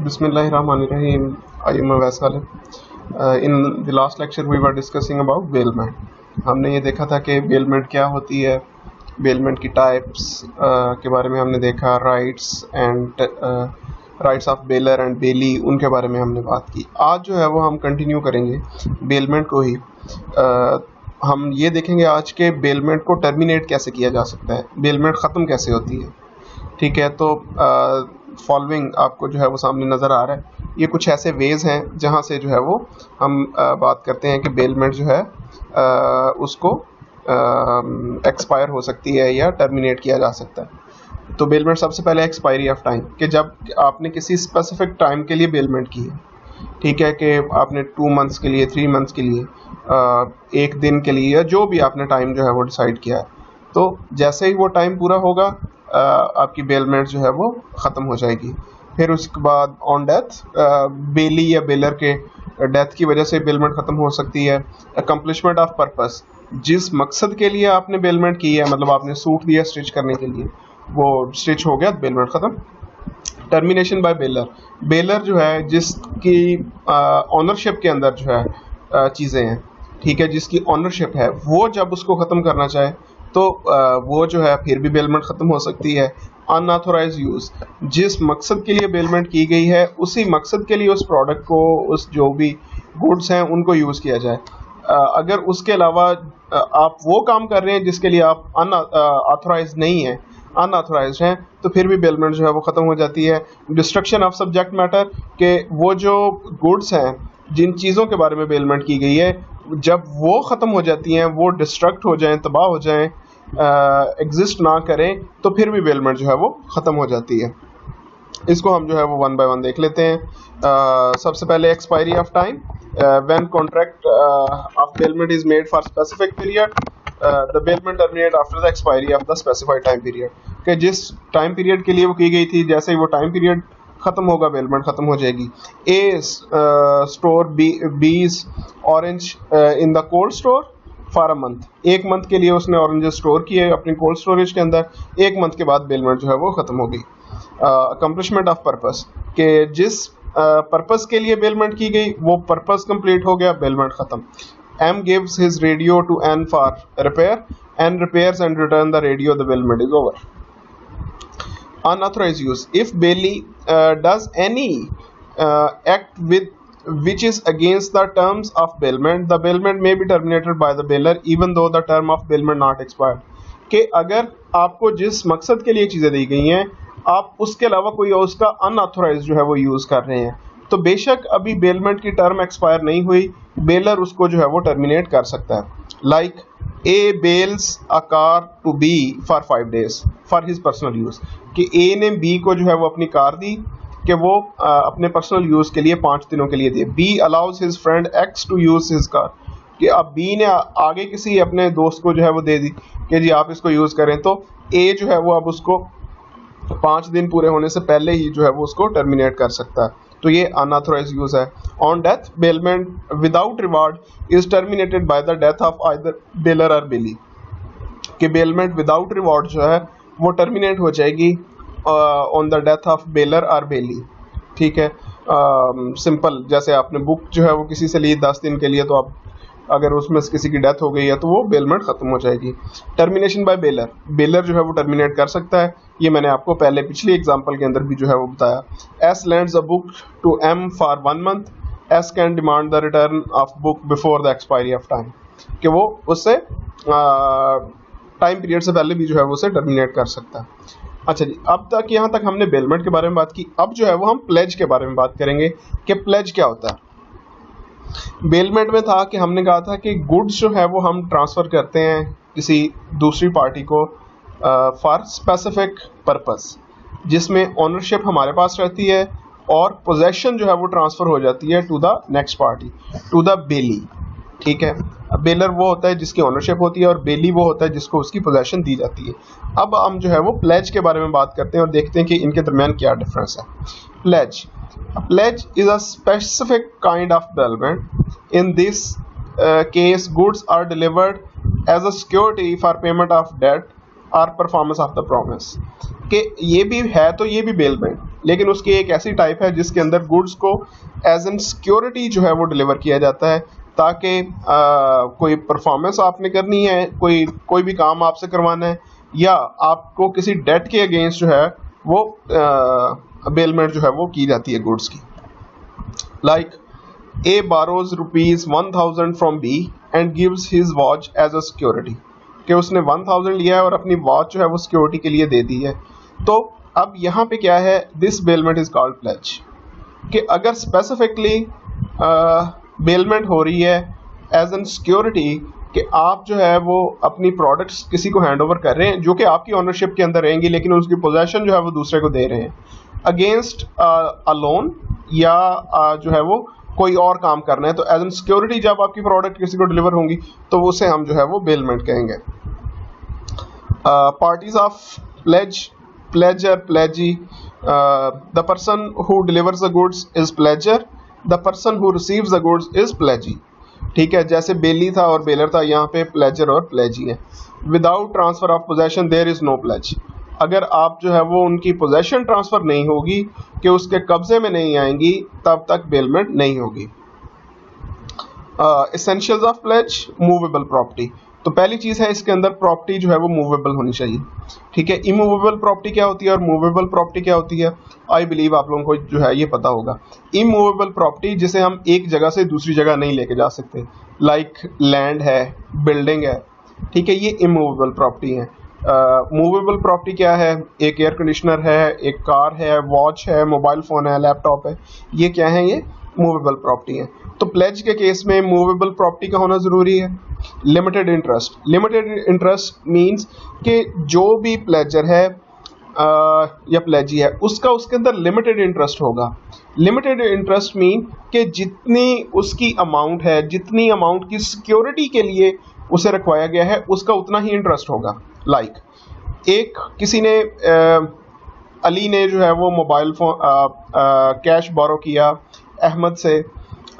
Bismillahirrahmanirrahim. I am Awais Khalid. In the last lecture we were discussing about bailment. हमने ये देखा था कि bailment क्या होती है, bailment की types के बारे में हमने देखा, rights of bailor and bailee उनके बारे में हमने बात की. आज जो है वो हम कंटिन्यू करेंगे bailment को ही. हम ये देखेंगे आज के bailment को टर्मिनेट कैसे किया जा सकता है, bailment ख़त्म कैसे होती है. ठीक है, तो फॉलोइंग आपको जो है वो सामने नज़र आ रहा है. ये कुछ ऐसे वेज हैं जहाँ से जो है वो हम बात करते हैं कि बेलमेंट जो है उसको एक्सपायर हो सकती है या टर्मिनेट किया जा सकता है. तो बेलमेंट सबसे पहले एक्सपायरी ऑफ टाइम, कि जब आपने किसी स्पेसिफिक टाइम के लिए बेलमेंट की है. ठीक है, कि आपने 2 मंथ्स के लिए, 3 मंथ्स के लिए, 1 दिन के लिए, या जो भी आपने टाइम जो है वो डिसाइड किया है. तो जैसे ही वो टाइम पूरा होगा आपकी बेलमेंट जो है वो ख़त्म हो जाएगी. फिर उसके बाद ऑन डेथ, बेली या बेलर के डेथ की वजह से बेलमेंट ख़त्म हो सकती है. अकम्पलिशमेंट ऑफ पर्पस, जिस मकसद के लिए आपने बेलमेंट की है, मतलब आपने सूट दिया स्टिच करने के लिए, वो स्टिच हो गया, बेलमेंट ख़त्म. टर्मिनेशन बाय बेलर, बेलर जो है जिसकी ऑनरशिप के अंदर जो है चीज़ें हैं, ठीक है, जिसकी ऑनरशिप है, वो जब उसको ख़त्म करना चाहे तो वो जो है फिर भी बेलमेंट ख़त्म हो सकती है. अनऑथोराइज यूज़, जिस मकसद के लिए बेलमेंट की गई है उसी मकसद के लिए उस प्रोडक्ट को, उस जो भी गुड्स हैं उनको यूज़ किया जाए. अगर उसके अलावा आप वो काम कर रहे हैं जिसके लिए आप अनऑथोराइज नहीं हैं, अनऑथोराइज हैं, तो फिर भी बेलमेंट जो है वो ख़त्म हो जाती है. डिस्ट्रक्शन ऑफ सब्जेक्ट मैटर, के वो जो गुड्स हैं, जिन चीज़ों के बारे में बेलमेंट की गई है, जब वो ख़त्म हो जाती हैं, वो डिस्ट्रक्ट हो जाएं, तबाह हो जाएं, एग्जिस्ट ना करें, तो फिर भी बेलमेंट जो है वो ख़त्म हो जाती है. इसको हम जो है वो वन बाय वन देख लेते हैं. सबसे पहले expiry of time, when contract of bailment is made for specific period, the bailment terminate after the expiry of the specified time period. कि जिस टाइम पीरियड के लिए वो की गई थी, जैसे ही वो टाइम पीरियड ख़त्म होगा बेलमेंट ख़त्म हो जाएगी. ए स्टोर बीज orange in the cold store for a month, 1 month के लिए उसने ऑरेंजेस स्टोर किए अपनी कोल्ड स्टोरेज के अंदर, 1 मंथ के बाद बेलमेंट जो है वो ख़त्म हो गई. अकम्पलिशमेंट ऑफ पर्पस, के जिस पर्पस के लिए बेलमेंट की गई वो पर्पस कंप्लीट हो गया, बेलमेंट ख़त्म. M gives his radio to N for repair. N repairs and return the radio. The bailment is over. Unauthorized use, if bailee does any act with which is against the terms of bailment, the bailment may be terminated by the bailor even though the term of bailment not expired. कि अगर आपको जिस मकसद के लिए चीज़ें दी गई हैं, आप उसके अलावा कोई उसका अनऑथोराइज जो है वो यूज़ कर रहे हैं, तो बेशक अभी बेलमेंट की टर्म एक्सपायर नहीं हुई, बेलर उसको जो है वो टर्मिनेट कर सकता है. Like A bails a car to B for 5 days for his personal use, कि ए ने बी को जो है वो अपनी कार दी कि वो अपने पर्सनल यूज़ के लिए 5 दिनों के लिए दे. B allows his friend X to use his car, कि अब बी ने आगे किसी अपने दोस्त को जो है वो दे दी कि जी आप इसको यूज़ करें, तो ए जो है वो अब उसको 5 दिन पूरे होने से पहले ही जो है वो उसको टर्मिनेट कर सकता है. तो ये अनऑथोराइज यूज़ है. On death, bailment without reward is terminated by the death of either baler और बेली, कि बेलमेंट विदाउट रिवार्ड जो है वो टर्मिनेट हो जाएगी on the death of baler और बेली. ठीक है, सिंपल, जैसे आपने बुक जो है वो किसी से ली 10 दिन के लिए, तो आप अगर उसमें से किसी की डेथ हो गई है तो वो बेलमेंट ख़त्म हो जाएगी. टर्मिनेशन बाय बेलर, बेलर जो है वो टर्मिनेट कर सकता है. ये मैंने आपको पहले पिछली एग्जांपल के अंदर भी जो है वो बताया. S lends a book to M for 1 month, S can demand the return of book before the expiry of time, कि वो उससे टाइम पीरियड से पहले भी जो है वो उसे टर्मिनेट कर सकता है. अच्छा जी, अब तक यहाँ तक हमने बेलमेंट के बारे में बात की. अब जो है वो हम प्लेज के बारे में बात करेंगे कि प्लेज क्या होता है. बेलमेंट में था कि हमने कहा था कि गुड्स जो है वो हम ट्रांसफ़र करते हैं किसी दूसरी पार्टी को फॉर स्पेसिफिक पर्पस, जिसमें ओनरशिप हमारे पास रहती है और पोजेशन जो है वो ट्रांसफ़र हो जाती है to the next party, to the bailee. ठीक है, बेलर वो होता है जिसकी ओनरशिप होती है और बेली वो होता है जिसको उसकी पोजेशन दी जाती है. अब हम जो है वो प्लेज के बारे में बात करते हैं और देखते हैं कि इनके दरमियान क्या डिफरेंस है. Pledge, pledge is a specific kind of bailment. In this case, goods are delivered as a security for payment of debt और परफॉर्मेंस ऑफ द प्रॉमिस, कि ये भी है तो ये भी बेलमेंट, लेकिन उसकी एक ऐसी टाइप है जिसके अंदर गुड्स को एज एन सिक्योरिटी जो है वो डिलीवर किया जाता है, ताकि कोई परफॉर्मेंस आपने करनी है, कोई भी काम आपसे करवाना है, या आपको किसी डेट के अगेंस्ट जो है वो बेलमेंट जो है वो की जाती है गुड्स की। Like A borrows ₹1000 from B and gives his watch as a security, कि उसने 1000 लिया है और अपनी वॉच जो है वो सिक्योरिटी के लिए दे दी है। तो अब यहाँ पे क्या है, this bailment is called pledge, कि अगर स्पेसिफिकली बेलमेंट हो रही है एज एन सिक्योरिटी, कि आप जो है वो अपनी प्रोडक्ट्स किसी को हैंड ओवर कर रहे हैं जो कि आपकी ओनरशिप के अंदर रहेंगी, लेकिन उसकी पोजेशन जो है वो दूसरे को दे रहे हैं अगेंस्ट अ लोन, या जो है वो कोई और काम करना है, तो एज एन सिक्योरिटी जब आपकी प्रोडक्ट किसी को डिलीवर होंगी तो उसे हम जो है वो बेलमेंट कहेंगे। Parties of pledge, pledger, pledgee, the person who delivers the goods is pledger, the person who receives the goods is pledgee. ठीक है, जैसे बेली था और बेलर था, यहाँ पे प्लेजर और प्लेजी है। Without transfer of possession there is no pledge, अगर आप जो है वो उनकी पोजेशन ट्रांसफर नहीं होगी, कि उसके कब्जे में नहीं आएंगी, तब तक बेलमेंट नहीं होगी। Essentials of pledge, movable property, तो पहली चीज है इसके अंदर प्रॉपर्टी जो है वो मूवेबल होनी चाहिए। ठीक है, इमूवेबल प्रॉपर्टी क्या होती है और मूवेबल प्रॉपर्टी क्या होती है, आई बिलीव आप लोगों को जो है ये पता होगा। इमूवेबल प्रॉपर्टी जिसे हम एक जगह से दूसरी जगह नहीं लेके जा सकते, लाइक लैंड है, बिल्डिंग है, ठीक है, ये इमूवेबल प्रॉपर्टी है। मूवेबल प्रॉपर्टी क्या है, एक एयर कंडीशनर है, एक कार है, वॉच है, मोबाइल फोन है, लैपटॉप है, ये क्या है, ये मूवेबल प्रॉपर्टी है। तो प्लेज के केस में मूवेबल प्रॉपर्टी का होना जरूरी है। Limited interest, limited interest means कि जो भी प्लेजर है या प्लेजी है, उसका उसके अंदर लिमिटेड इंटरेस्ट होगा। लिमिटेड इंटरेस्ट मीन कि जितनी उसकी अमाउंट है, जितनी अमाउंट की सिक्योरिटी के लिए उसे रखवाया गया है, उसका उतना ही इंटरेस्ट होगा। लाइक एक किसी ने अली ने जो है वो मोबाइल फोन कैश बोरो किया अहमद से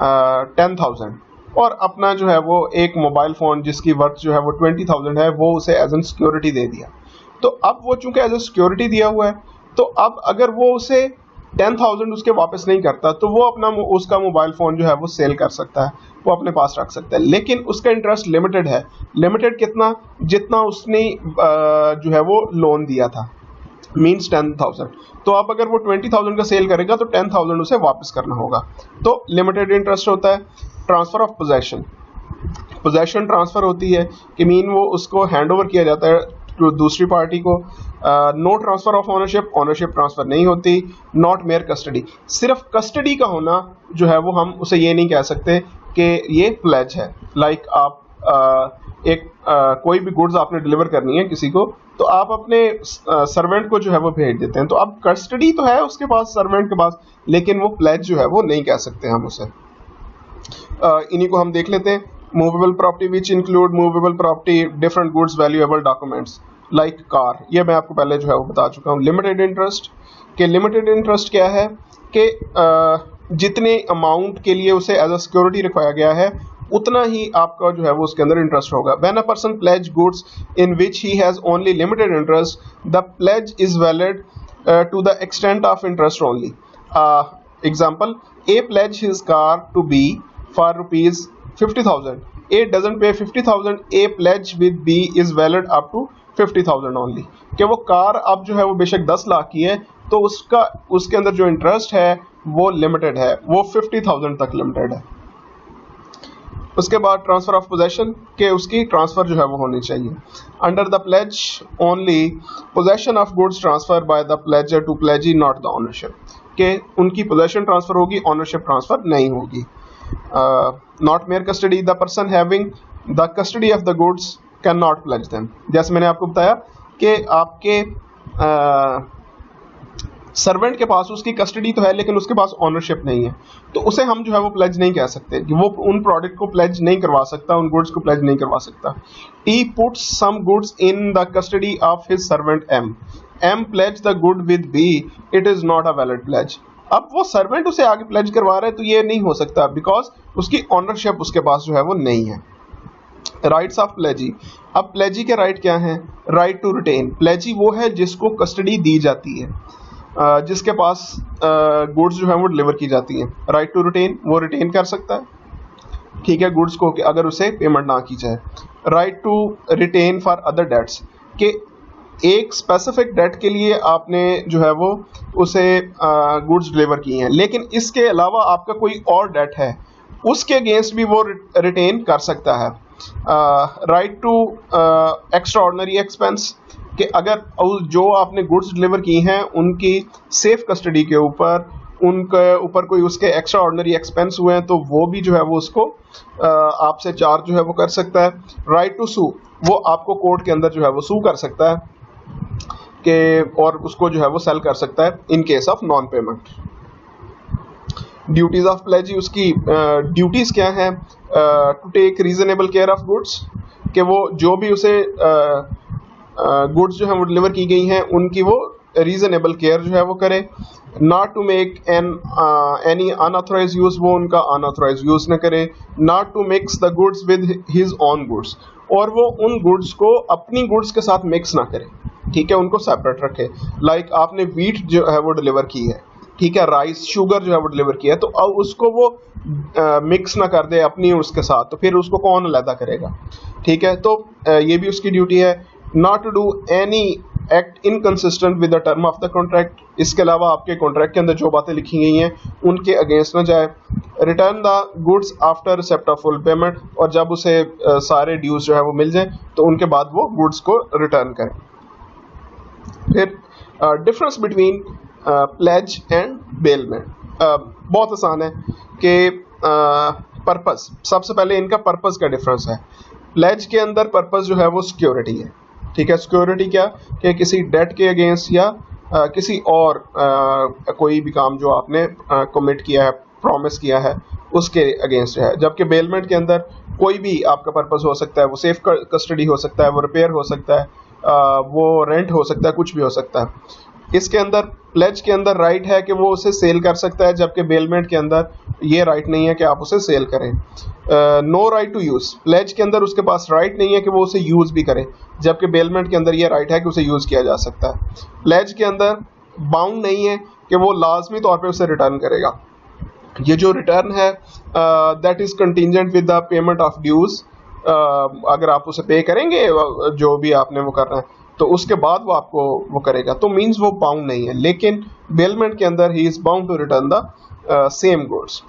10,000, और अपना जो है वो एक मोबाइल फ़ोन जिसकी वर्थ जो है वो 20,000 है, वो उसे एज एन सिक्योरिटी दे दिया। तो अब वो चूंकि एज ए सिक्योरिटी दिया हुआ है, तो अब अगर वो उसे 10,000 उसके वापस नहीं करता, तो वो अपना उसका मोबाइल फ़ोन जो है वो सेल कर सकता है, वो अपने पास रख सकता है, लेकिन उसका इंटरेस्ट लिमिटेड है। लिमिटेड कितना, जितना उसने जो है वो लोन दिया था, मीन्स 10,000। तो अब अगर वो 20,000 का सेल करेगा तो 10,000 उसे वापस करना होगा, तो लिमिटेड इंटरेस्ट होता है। Transfer of possession, possession transfer होती है कि मीन वो उसको हैंड ओवर किया जाता है दूसरी पार्टी को। No transfer of ownership, ownership transfer नहीं होती। नॉट मेयर कस्टडी, सिर्फ कस्टडी का होना जो है वो हम उसे ये नहीं कह सकते कि ये प्लेज है। लाइक आप कोई भी गुड्स आपने डिलीवर करनी है किसी को, तो आप अपने सर्वेंट को जो है वो भेज देते हैं, तो अब कस्टडी तो है उसके पास, सर्वेंट के पास, लेकिन वो प्लेज जो है वो नहीं कह सकते हम उसे। इन्हीं को हम देख लेते हैं। Movable property which include movable property, different goods, valuable documents like car, ये मैं आपको पहले जो है वो बता चुका हूँ। लिमिटेड इंटरेस्ट, के लिमिटेड इंटरेस्ट क्या है कि जितने अमाउंट के लिए उसे एज अ सिक्योरिटी रखवाया गया है, उतना ही आपका जो है वो उसके अंदर इंटरेस्ट होगा। When a person pledge goods in which he has only limited interest, the pledge is valid to the extent of interest only. Example, A pledge his car to B for ₹50,000. A doesn't pay 50,000. A pledge with B is valid up to 50,000 only. कि वो car अब जो है वो बेशक 10 लाख की है, तो उसके अंदर जो इंटरेस्ट है वो लिमिटेड है, वो 50,000 तक लिमिटेड है। उसके बाद ट्रांसफर ऑफ पोजेशन, के उसकी ट्रांसफर जो है वो होनी चाहिए। Under the pledge only possession of goods transfer by the pledger to pledgee, not the ownership, के उनकी पोजेशन ट्रांसफर होगी, ओनरशिप ट्रांसफर नहीं होगी। Not mere custody, the person having the custody of the goods cannot pledge them. जैसे मैंने आपको बताया कि आपके सर्वेंट के पास उसकी कस्टडी तो है, लेकिन उसके पास ओनरशिप नहीं है, तो उसे हम जो है वो प्लेज नहीं कह सकते, कि वो उन प्रोडक्ट को प्लेज नहीं करवा सकता, उन गुड्स को प्लेज नहीं करवा सकता। He puts some goods in the custody of his servant M. M pledge the good with B. It is not a valid pledge. अब वो सर्वेंट उसे आगे प्लेज करवा रहा है, तो ये नहीं हो सकता, बिकॉज उसकी ऑनरशिप उसके पास जो है वो नहीं है। Rights of प्लेजी। अब प्लेजी के राइट क्या हैं? Right to retain. प्लेजी वो है जिसको कस्टडी दी जाती है, जिसके पास गुड्स जो है वो डिलीवर की जाती हैं। राइट टू रिटेन, वो रिटेन कर सकता है, ठीक है, गुड्स को, अगर उसे पेमेंट ना की जाए। Right to retain for other debts, कि एक स्पेसिफिक डेट के लिए आपने जो है वो उसे गुड्स डिलीवर किए हैं, लेकिन इसके अलावा आपका कोई और डेट है, उसके अगेंस्ट भी वो रिटेन कर सकता है। Right to extraordinary expense, कि अगर जो आपने गुड्स डिलीवर की हैं उनकी सेफ कस्टडी के ऊपर उनके ऊपर कोई उसके एक्स्ट्रा ऑर्डनरी एक्सपेंस हुए हैं तो वो भी जो है वो उसको आपसे चार्ज जो है वो कर सकता है। राइट टू सू, वो आपको कोर्ट के अंदर जो है वो सू कर सकता है कि, और उसको जो है वो सेल कर सकता है in case of non payment. Duties of pledgee, उसकी ड्यूटीज क्या हैं? To take reasonable care of goods, कि वो जो भी उसे गुड्स जो है वो डिलीवर की गई हैं उनकी वो रीजनेबल केयर जो है वो करे। Not to make any unauthorised use, वो उनका अनऑथराइज यूज न करे। Not to mix the goods with his own goods, और वो उन गुड्स को अपनी गुड्स के साथ मिक्स ना करे, ठीक है, उनको सेपरेट रखे। लाइक आपने वीट जो है वो डिलीवर की है, ठीक है, राइस, शुगर जो है वो डिलीवर किया है, तो अब उसको वो मिक्स ना कर दे अपनी उसके साथ, तो फिर उसको कौन अलहदा करेगा, ठीक है। तो ये भी उसकी ड्यूटी है। Not to do any act inconsistent with the term of the contract, इसके अलावा आपके कॉन्ट्रैक्ट के अंदर जो बातें लिखी गई हैं उनके अगेंस्ट ना जाए। Return the goods after receipt of full payment, और जब उसे सारे ड्यूज जो है वो मिल जाए तो उनके बाद वो गुड्स को रिटर्न करें। फिर difference between plays and bailment, बहुत आसान है कि पर्पस, सबसे पहले इनका पर्पस का डिफरेंस है। प्लेज के अंदर पर्पस जो है वो सिक्योरिटी है, ठीक है। सिक्योरिटी क्या? कि किसी डेट के अगेंस्ट या किसी और कोई भी काम जो आपने कमिट किया है, प्रॉमिस किया है, उसके अगेंस्ट है। जबकि बेलमेंट के अंदर कोई भी आपका पर्पस हो सकता है, वो सेफ कस्टडी हो सकता है, वो रिपेयर हो सकता है, वो रेंट हो सकता है, कुछ भी हो सकता है। इसके अंदर प्लेज के अंदर राइट है कि वो उसे सेल कर सकता है, जबकि बेलमेंट के अंदर ये राइट नहीं है कि आप उसे सेल करें। No right to use, pledge के अंदर उसके पास राइट नहीं है कि वो उसे यूज भी करे, जबकि बेलमेंट के अंदर ये राइट है कि उसे यूज किया जा सकता है। प्लेज के अंदर बाउंड नहीं है कि वो लाजमी तौर पे उसे रिटर्न करेगा। ये जो रिटर्न है that is contingent with the payment of dues, अगर आप उसे पे करेंगे जो भी आपने वो करना है तो उसके बाद वो आपको वो करेगा, तो मींस वो बाउंड नहीं है। लेकिन बेलमेंट के अंदर he is bound to return the same goods.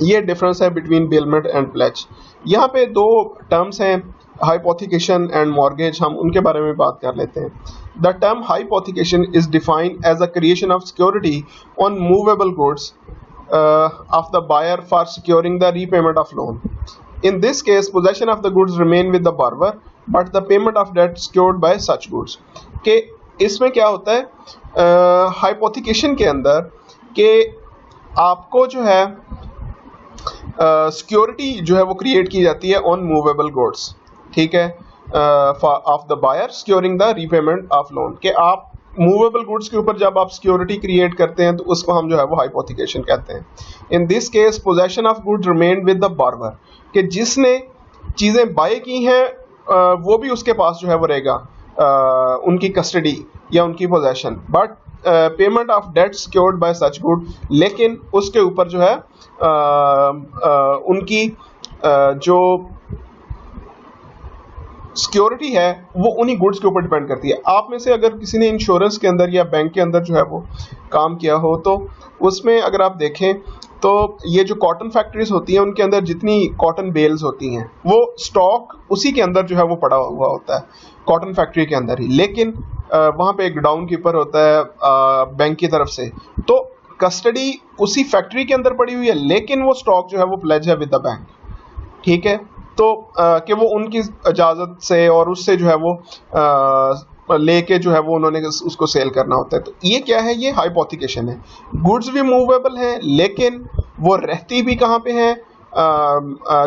ये डिफरेंस है बिटवीन बेलमेंट एंड प्लेज। यहाँ पे दो टर्म्स हैं, हाइपोथिकेशन एंड मॉर्गेज, हम उनके बारे में बात कर लेते हैं। The term hypothecation is defined as a creation of security on movable goods of the buyer for securing the repayment of loan. In this case, possession of the goods remain with the borrower, but the payment of debt secured by such goods. कि इसमें क्या होता है hypothecation के अंदर, कि आपको जो है सिक्योरिटी जो है वो क्रिएट की जाती है ऑन मूवेबल गुड्स, ठीक है, of the buyer securing the repayment of loan, कि आप मूवेबल गुड्स के ऊपर जब आप सिक्योरिटी क्रिएट करते हैं तो उसको हम जो है वो हाइपोथिकेशन कहते हैं। In this case possession of goods remain with the barber, कि जिसने चीज़ें बाय की हैं वो भी उसके पास जो है वो रहेगा उनकी कस्टडी या उनकी possession, but payment of debt secured by such good, लेकिन उसके ऊपर जो है उनकी जो सिक्योरिटी है वो उन्हीं गुड्स के ऊपर डिपेंड करती है। आप में से अगर किसी ने इंश्योरेंस के अंदर या बैंक के अंदर जो है वो काम किया हो तो उसमें अगर आप देखें तो ये जो कॉटन फैक्ट्रीज होती हैं उनके अंदर जितनी कॉटन बेल्स होती हैं वो स्टॉक उसी के अंदर जो है वो पड़ा हुआ होता है, कॉटन फैक्ट्री के अंदर ही, लेकिन वहाँ पे एक डाउन कीपर होता है बैंक की तरफ से, तो कस्टडी उसी फैक्ट्री के अंदर पड़ी हुई है, लेकिन वो स्टॉक जो है वो प्लेज है विद द बैंक, ठीक है। तो कि वो उनकी इजाज़त से और उससे जो है वो लेके जो है वो उन्होंने उसको सेल करना होता है। तो ये क्या है? ये हाइपोथिकेशन है। गुड्स भी मूवेबल हैं, लेकिन वो रहती भी कहाँ पे हैं?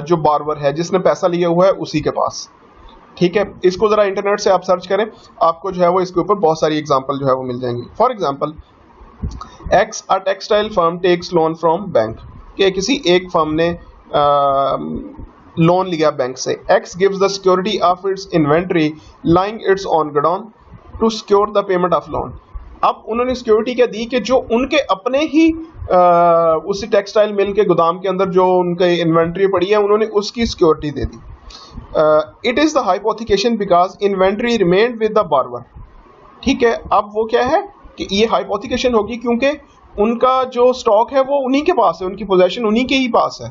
जो बार्बर है, जिसने पैसा लिया हुआ है, उसी के पास, ठीक है। इसको ज़रा इंटरनेट से आप सर्च करें, आपको जो है वो इसके ऊपर बहुत सारी एग्जांपल जो है वो मिल जाएंगी। For example, X a textile firm takes loan from bank, कि किसी एक फर्म ने लोन लिया बैंक से, X gives the security of its inventory lying its on godown to secure the payment of loan. अब उन्होंने सिक्योरिटी क्या दी कि जो उनके अपने ही उसी टेक्सटाइल मिल के गोदाम के अंदर जो उनके इन्वेंट्री पड़ी है उन्होंने उसकी सिक्योरिटी दे दी। It is the hypothecation because inventory remained with the borrower. ठीक है, अब वो क्या है कि ये हाइपोथिकेशन होगी क्योंकि उनका जो स्टॉक है वो उन्हीं के पास है, उनकी पोजेशन उन्हीं के ही पास है।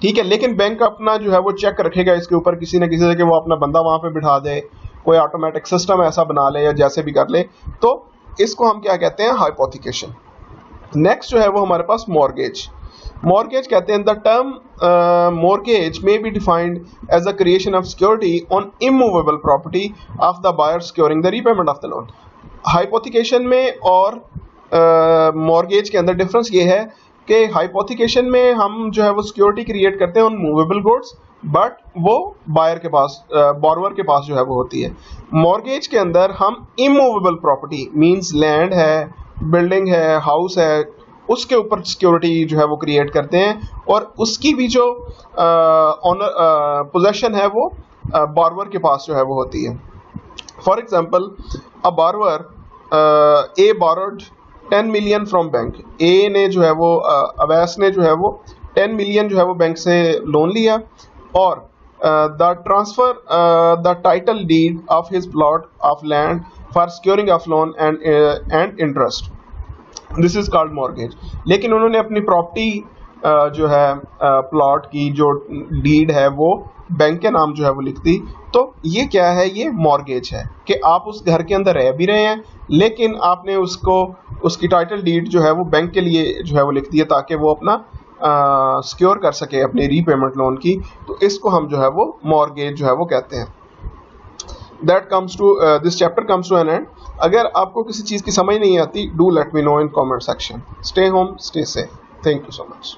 ठीक है, लेकिन बैंक अपना जो है वो चेक रखेगा इसके ऊपर किसी न किसी जगह, वो अपना बंदा वहां पे बिठा दे, कोई ऑटोमेटिक सिस्टम ऐसा बना ले या जैसे भी कर ले, तो इसको हम क्या कहते हैं, हाइपोथिकेशन। नेक्स्ट जो है वो हमारे पास मॉर्गेज। मॉर्गेज कहते हैं the term mortgage may be defined as a creation of security on immovable property of the buyer securing the repayment of the loan. Hypothecation में और मॉर्गेज के अंदर डिफरेंस ये है कि हाइपोथिकेशन में हम जो है वो सिक्योरिटी क्रिएट करते हैं ऑन मूवेबल गुड्स, बट वो बायर के पास, बॉरोवर के पास जो है वो होती है। मॉर्गेज के अंदर हम इमूवेबल प्रॉपर्टी मींस लैंड है, बिल्डिंग है, हाउस है, उसके ऊपर सिक्योरिटी जो है वो क्रिएट करते हैं और उसकी भी जो पोजेशन है वो बॉरोवर के पास जो है वो होती है। For example, a borrower A borrowed 10 million from bank. A ने जो है वो अवैस ने जो है वो 10 मिलियन जो है वो बैंक से लोन लिया और the transfer the title deed of his plot of land for securing of loan and interest, this is called mortgage. लेकिन उन्होंने अपनी प्रॉपर्टी जो है प्लॉट की जो डीड है वो बैंक के नाम जो है वो लिख दी, तो ये क्या है, ये मॉर्गेज है कि आप उस घर के अंदर रह भी रहे हैं लेकिन आपने उसको, उसकी टाइटल डीड जो है वो बैंक के लिए जो है वो लिख दी है ताकि वो अपना सिक्योर कर सके अपनी रीपेमेंट लोन की, तो इसको हम जो है वो मॉर्गेज जो है वो कहते हैं। That comes to this chapter comes to an end. अगर आपको किसी चीज़ की समझ नहीं आती, do let me know in comment section. Stay home, stay safe. Thank you so much.